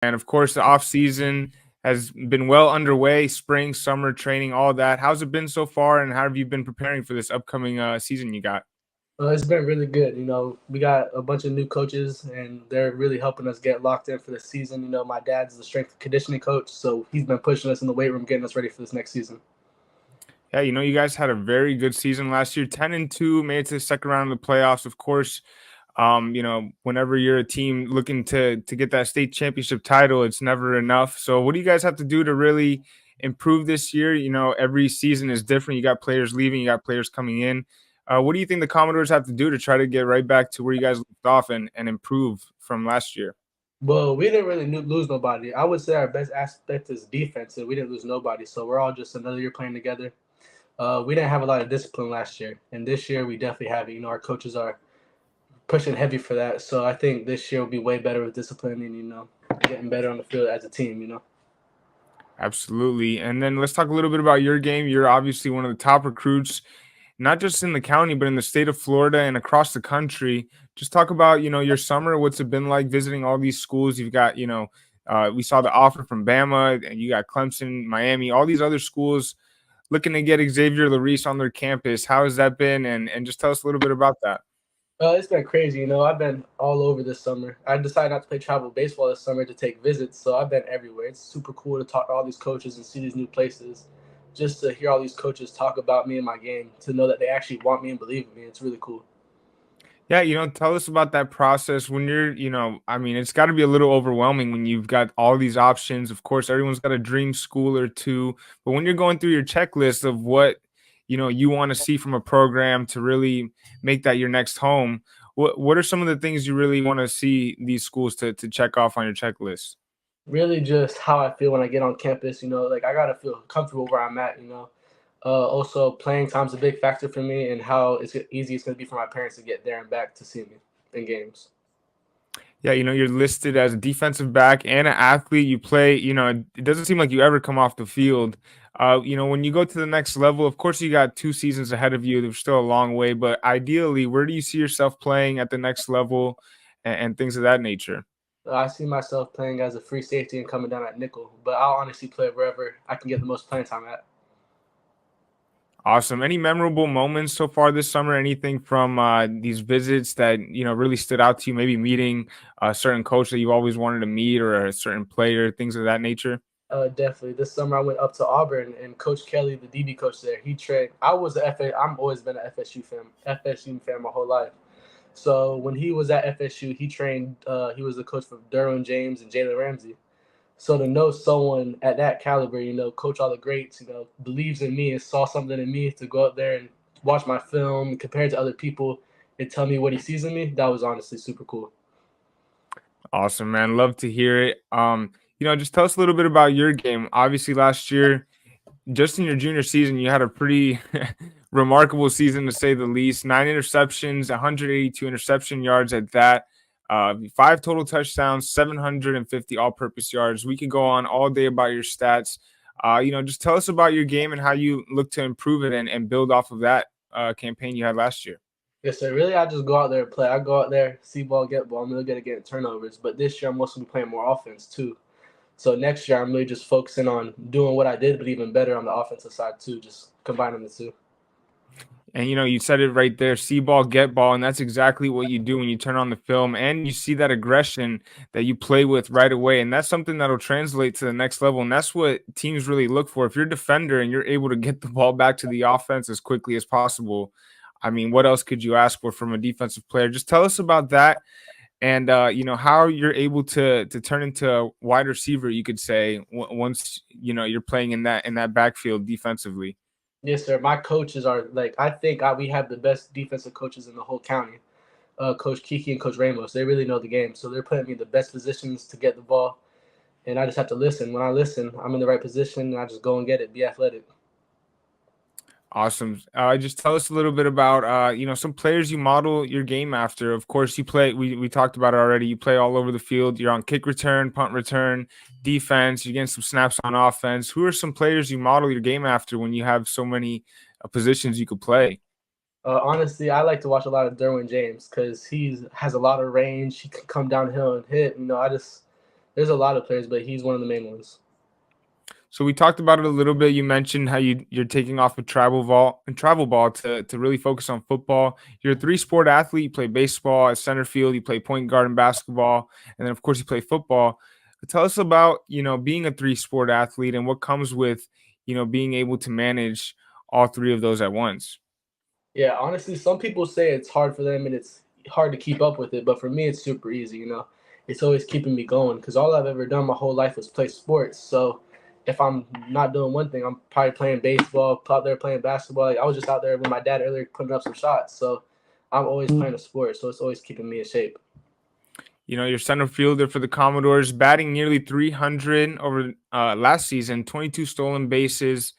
And of course, the off season has been well underway. Spring, summer training, all that. How's it been so far, and how have you been preparing for this upcoming season you got? It's been really good. We got a bunch of new coaches, and they're really helping us get locked in for the season. My dad's the strength and conditioning coach, so he's been pushing us in the weight room, getting us ready for this next season. Yeah, you guys had a very good season last year, 10-2, made it to the second round of the playoffs. Of course, whenever you're a team looking to get that state championship title, it's never enough. So, what do you guys have to do to really improve this year? Every season is different. You got players leaving, you got players coming in. What do you think the Commodores have to do to try to get right back to where you guys left off and improve from last year? Well, we didn't really lose nobody. I would say our best aspect is defense, and we didn't lose nobody. So we're all just another year playing together. We didn't have a lot of discipline last year, and this year we definitely have it. Our coaches are pushing heavy for that. So I think this year will be way better with discipline and getting better on the field as a team. Absolutely. And then let's talk a little bit about your game. You're obviously one of the top recruits, not just in the county, but in the state of Florida and across the country. Just talk about, your summer. What's it been like visiting all these schools? You've got, we saw the offer from Bama, and you got Clemson, Miami, all these other schools looking to get Xavier Lherisse on their campus. How has that been? And just tell us a little bit about that. It's been crazy. I've been all over this summer. I decided not to play travel baseball this summer to take visits, so I've been everywhere. It's super cool to talk to all these coaches and see these new places. Just to hear all these coaches talk about me and my game, to know that they actually want me and believe in me. It's really cool. Yeah, tell us about that process when you're, I mean, it's got to be a little overwhelming when you've got all these options. Of course, everyone's got a dream school or two, but when you're going through your checklist of what, you want to see from a program to really make that your next home, what are some of the things you really want to see these schools to check off on your checklist? Really, just how I feel when I get on campus. Like I gotta feel comfortable where I'm at. Also playing time's a big factor for me, and how easy it's gonna be for my parents to get there and back to see me in games. Yeah, you're listed as a defensive back and an athlete. You play, it doesn't seem like you ever come off the field. When you go to the next level, of course, you got 2 seasons ahead of you. There's still a long way, but ideally, where do you see yourself playing at the next level and things of that nature? I see myself playing as a free safety and coming down at nickel, but I'll honestly play wherever I can get the most playing time at. Awesome. Any memorable moments so far this summer? Anything from these visits that really stood out to you? Maybe meeting a certain coach that you've always wanted to meet, or a certain player, things of that nature. Definitely. This summer I went up to Auburn, and Coach Kelly, the DB coach there, he trained. I was a FA. I'm always been an FSU fan my whole life. So when he was at FSU, he trained. He was the coach for Derwin James and Jalen Ramsey. So to know someone at that caliber, coach all the greats, believes in me and saw something in me to go up there and watch my film compared to other people and tell me what he sees in me, that was honestly super cool. Awesome, man. Love to hear it. Just tell us a little bit about your game. Obviously, last year, just in your junior season, you had a pretty remarkable season to say the least. 9 interceptions, 182 interception yards at that. Five total touchdowns, 750 all-purpose yards. We could go on all day about your stats. Just tell us about your game and how you look to improve it and build off of that campaign you had last year. Yes, sir. Really, I just go out there and play. I go out there, see ball, get ball. I'm really good at getting turnovers. But this year, I'm mostly playing more offense, too. So next year, I'm really just focusing on doing what I did, but even better on the offensive side, too, just combining the two. And you said it right there, see ball, get ball. And that's exactly what you do when you turn on the film and you see that aggression that you play with right away. And that's something that'll translate to the next level. And that's what teams really look for. If you're a defender and you're able to get the ball back to the offense as quickly as possible, I mean, what else could you ask for from a defensive player? Just tell us about that. And how you're able to turn into a wide receiver, you could say, once you're playing in that backfield defensively. Yes, sir. My coaches are like, I think we have the best defensive coaches in the whole county. Coach Kiki and Coach Ramos, they really know the game. So they're putting me in the best positions to get the ball. And I just have to listen. When I listen, I'm in the right position and I just go and get it, be athletic. Awesome. Just tell us a little bit about some players you model your game after. Of course, you play. We talked about it already. You play all over the field. You're on kick return, punt return, defense. You're getting some snaps on offense. Who are some players you model your game after when you have so many positions you could play? Honestly, I like to watch a lot of Derwin James because he has a lot of range. He can come downhill and hit. There's There's a lot of players, but he's one of the main ones. So we talked about it a little bit. You mentioned how you're taking off a travel ball to really focus on football. You're a three-sport athlete. You play baseball at center field, you play point guard in basketball, and then of course you play football. Tell us about, being a three-sport athlete and what comes with, being able to manage all three of those at once. Yeah, honestly, some people say it's hard for them and it's hard to keep up with it, but for me, it's super easy. It's always keeping me going because all I've ever done my whole life was play sports. So if I'm not doing one thing, I'm probably playing baseball, out there playing basketball. Like I was just out there with my dad earlier putting up some shots. So I'm always playing a sport, so it's always keeping me in shape. Your center fielder for the Commodores, batting nearly 300 over last season, 22 stolen bases.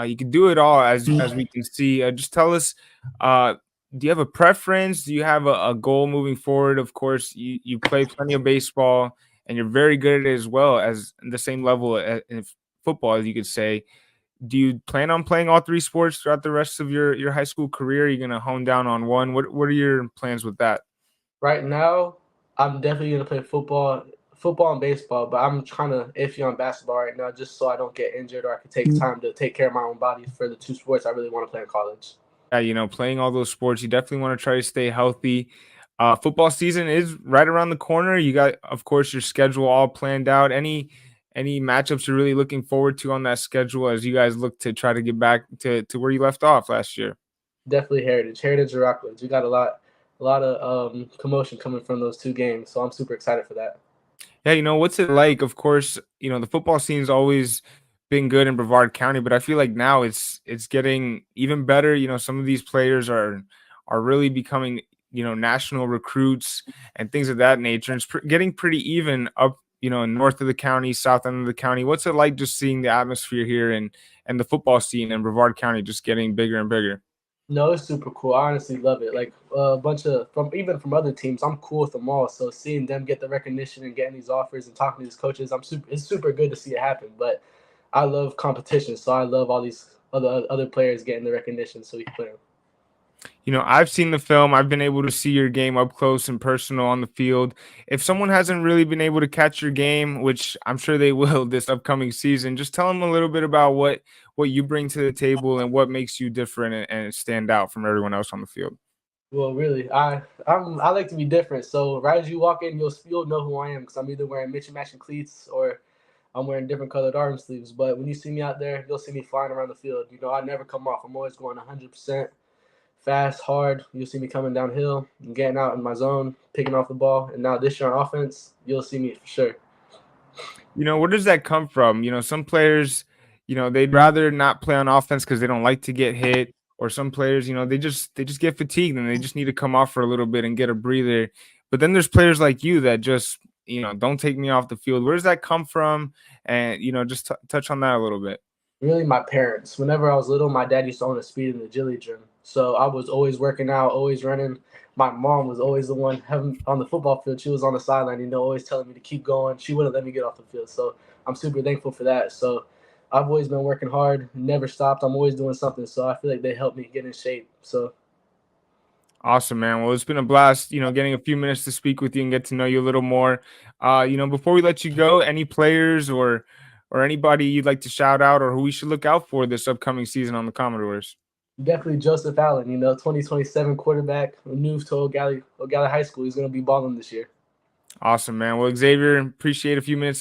You can do it all, as we can see. Just tell us, uh, do you have a preference? Do you have a goal moving forward? Of course, you play plenty of baseball, and you're very good at it as well as the same level in football, as you could say. Do you plan on playing all three sports throughout the rest of your high school career? Are you going to hone down on one? What are your plans with that? Right now, I'm definitely gonna play football and baseball, but I'm kind of iffy on basketball right now, just so I don't get injured or I can take time to take care of my own body for the two sports I really want to play in college. Yeah, playing all those sports, you definitely want to try to stay healthy. Football season is right around the corner. You got, of course, your schedule all planned out. Any matchups you're really looking forward to on that schedule as you guys look to try to get back to where you left off last year? Definitely Heritage or Rockledge. We got a lot of commotion coming from those two games, so I'm super excited for that. Yeah, what's it like? Of course, the football scene's always been good in Brevard County, but I feel like now it's getting even better. Some of these players are really becoming, national recruits and things of that nature. And it's getting pretty even up, north of the county, south end of the county. What's it like just seeing the atmosphere here and the football scene in Brevard County just getting bigger and bigger? No, it's super cool. I honestly love it. Like a bunch of from other teams, I'm cool with them all. So seeing them get the recognition and getting these offers and talking to these coaches, it's super good to see it happen. But I love competition, so I love all these other players getting the recognition so we can play them. I've seen the film. I've been able to see your game up close and personal on the field. If someone hasn't really been able to catch your game, which I'm sure they will this upcoming season, just tell them a little bit about what you bring to the table and what makes you different and stand out from everyone else on the field. Well, really, I like to be different. So right as you walk in, you'll know who I am because I'm either wearing Mitch and matching cleats or I'm wearing different colored arm sleeves. But when you see me out there, you'll see me flying around the field. I never come off. I'm always going 100% fast, hard. You'll see me coming downhill and getting out in my zone, picking off the ball. And now this year on offense, you'll see me for sure. Where does that come from? Some players, they'd rather not play on offense because they don't like to get hit. Or some players, they just get fatigued and they just need to come off for a little bit and get a breather. But then there's players like you that just, don't take me off the field. Where does that come from? And just touch on that a little bit. Really, my parents. Whenever I was little, my dad used to own a speed and agility gym. So I was always working out, always running. My mom was always the one having on the football field. She was on the sideline, always telling me to keep going. She wouldn't let me get off the field. So I'm super thankful for that. So I've always been working hard, never stopped. I'm always doing something. So I feel like they helped me get in shape. So Awesome, man. Well, it's been a blast, getting a few minutes to speak with you and get to know you a little more. Before we let you go, any players or anybody you'd like to shout out or who we should look out for this upcoming season on the Commodores? definitely Joseph Allen, 2027 quarterback, moved to Eau Gallie High School. He's going to be balling this year. Awesome, man. Well, Xavier, appreciate a few minutes